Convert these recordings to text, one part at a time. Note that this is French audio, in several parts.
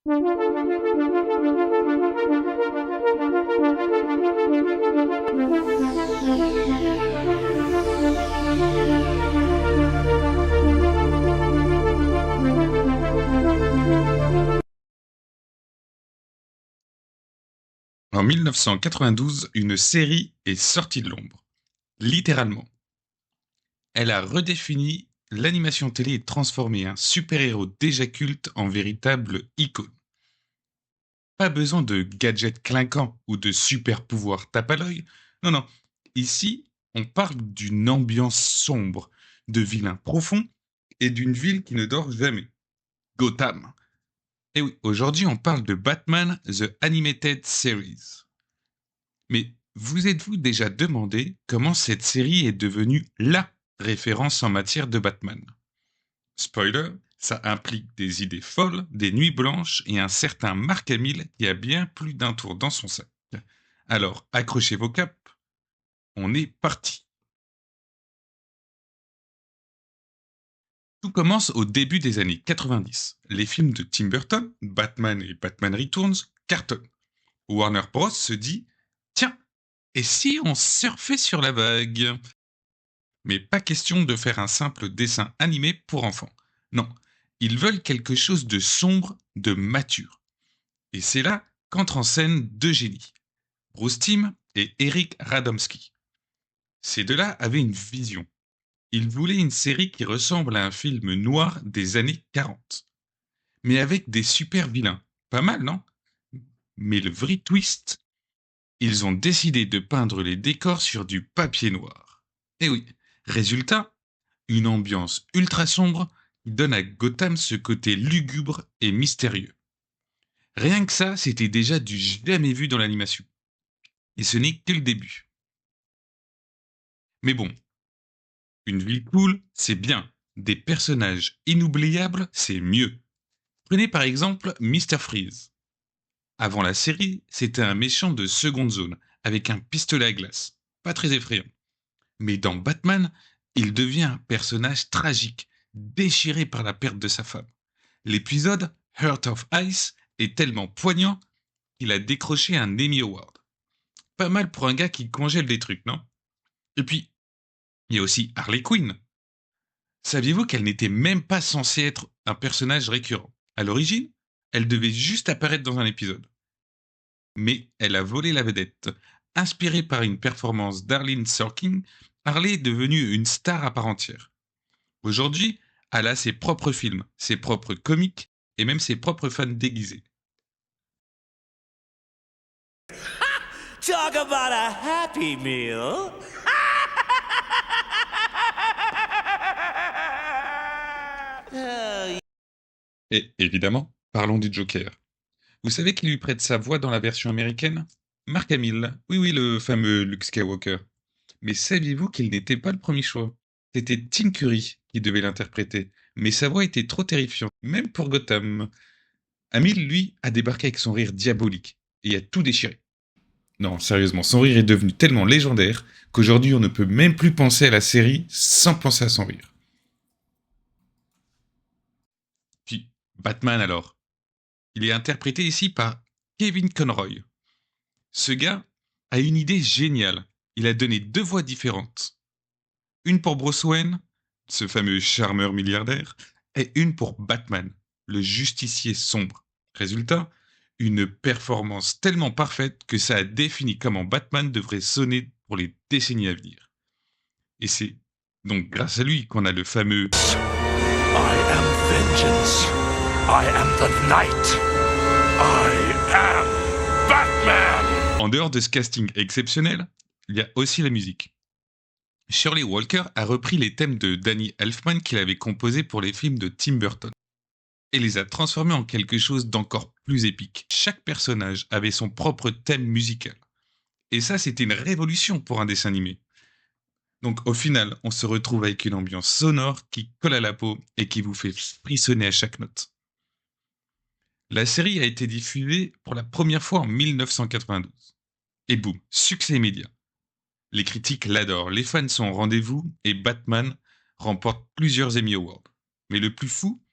En 1992, une série est sortie de l'ombre, littéralement. Elle a redéfini l'animation télé et transformé un super-héros déjà culte en véritable icône. Pas besoin de gadgets clinquants ou de super-pouvoirs tape à l'œil. Non, non. Ici, on parle d'une ambiance sombre, de vilains profonds et d'une ville qui ne dort jamais. Gotham. Et oui, aujourd'hui, on parle de Batman The Animated Series. Mais vous êtes-vous déjà demandé comment cette série est devenue LA référence en matière de Batman? Spoiler, ça implique des idées folles, des nuits blanches et un certain Mark Hamill qui a bien plus d'un tour dans son sac. Alors, accrochez vos capes, on est parti. Tout commence au début des années 90. Les films de Tim Burton, Batman et Batman Returns, cartonnent. Warner Bros. Se dit tiens, et si on surfait sur la vague? Mais pas question de faire un simple dessin animé pour enfants. Non, ils veulent quelque chose de sombre, de mature. Et c'est là qu'entrent en scène deux génies, Bruce Timm et Eric Radomski. Ces deux-là avaient une vision. Ils voulaient une série qui ressemble à un film noir des années 40. Mais avec des super vilains. Pas mal, non? Mais le vrai twist, ils ont décidé de peindre les décors sur du papier noir. Et oui, résultat, une ambiance ultra sombre qui donne à Gotham ce côté lugubre et mystérieux. Rien que ça, c'était déjà du jamais vu dans l'animation. Et ce n'est que le début. Mais bon, une ville cool, c'est bien. Des personnages inoubliables, c'est mieux. Prenez par exemple Mr. Freeze. Avant la série, c'était un méchant de seconde zone, avec un pistolet à glace. Pas très effrayant. Mais dans Batman, il devient un personnage tragique, déchiré par la perte de sa femme. L'épisode Heart of Ice est tellement poignant qu'il a décroché un Emmy Award. Pas mal pour un gars qui congèle des trucs, non? Et puis, il y a aussi Harley Quinn. Saviez-vous qu'elle n'était même pas censée être un personnage récurrent? À l'origine, elle devait juste apparaître dans un épisode. Mais elle a volé la vedette. Inspirée par une performance d'Arlene Sorkin, Harley est devenue une star à part entière. Aujourd'hui, elle a ses propres films, ses propres comics et même ses propres fans déguisés. Talk about a happy meal. Et évidemment, parlons du Joker. Vous savez qui lui prête sa voix dans la version américaine? Mark Hamill, oui oui, le fameux Luke Skywalker. Mais saviez-vous qu'il n'était pas le premier choix? C'était Tim Curry qui devait l'interpréter, mais sa voix était trop terrifiante, même pour Gotham. Hamill, lui, a débarqué avec son rire diabolique, et a tout déchiré. Non, sérieusement, son rire est devenu tellement légendaire qu'aujourd'hui on ne peut même plus penser à la série sans penser à son rire. Puis, Batman alors. Il est interprété ici par Kevin Conroy. Ce gars a une idée géniale. Il a donné deux voix différentes. Une pour Bruce Wayne, ce fameux charmeur milliardaire, et une pour Batman, le justicier sombre. Résultat, une performance tellement parfaite que ça a défini comment Batman devrait sonner pour les décennies à venir. Et c'est donc grâce à lui qu'on a le fameux I am vengeance. I am the night. I am Batman. En dehors de ce casting exceptionnel, il y a aussi la musique. Shirley Walker a repris les thèmes de Danny Elfman qu'il avait composés pour les films de Tim Burton et les a transformés en quelque chose d'encore plus épique. Chaque personnage avait son propre thème musical. Et ça, c'était une révolution pour un dessin animé. Donc au final, on se retrouve avec une ambiance sonore qui colle à la peau et qui vous fait frissonner à chaque note. La série a été diffusée pour la première fois en 1992. Et boum, succès immédiat. Les critiques l'adorent, les fans sont au rendez-vous et Batman remporte plusieurs Emmy Awards. Mais le plus fou,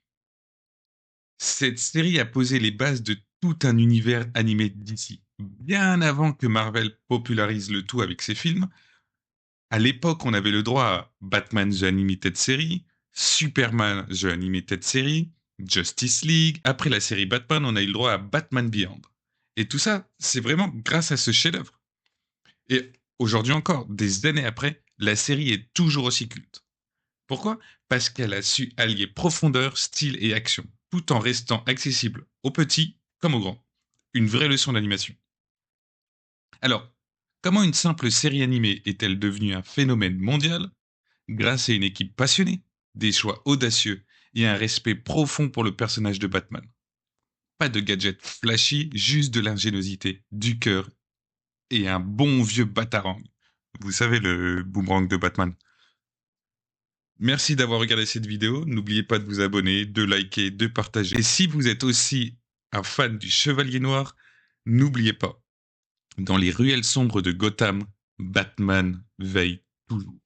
Cette série a posé les bases de tout un univers animé d'ici. Bien avant que Marvel popularise le tout avec ses films, à l'époque, on avait le droit à Batman The Animated Series, Superman The Animated Series, Justice League. Après la série Batman, on a eu le droit à Batman Beyond. Et tout ça, c'est vraiment grâce à ce chef-d'œuvre. Et aujourd'hui encore, des années après, la série est toujours aussi culte. Pourquoi ? Parce qu'elle a su allier profondeur, style et action, tout en restant accessible aux petits comme aux grands. Une vraie leçon d'animation. Alors, comment une simple série animée est-elle devenue un phénomène mondial ? Grâce à une équipe passionnée, des choix audacieux et un respect profond pour le personnage de Batman. Pas de gadgets flashy, juste de l'ingéniosité, du cœur et un bon vieux batarang. Vous savez, le boomerang de Batman. Merci d'avoir regardé cette vidéo. N'oubliez pas de vous abonner, de liker, de partager. Et si vous êtes aussi un fan du Chevalier Noir, n'oubliez pas, dans les ruelles sombres de Gotham, Batman veille toujours.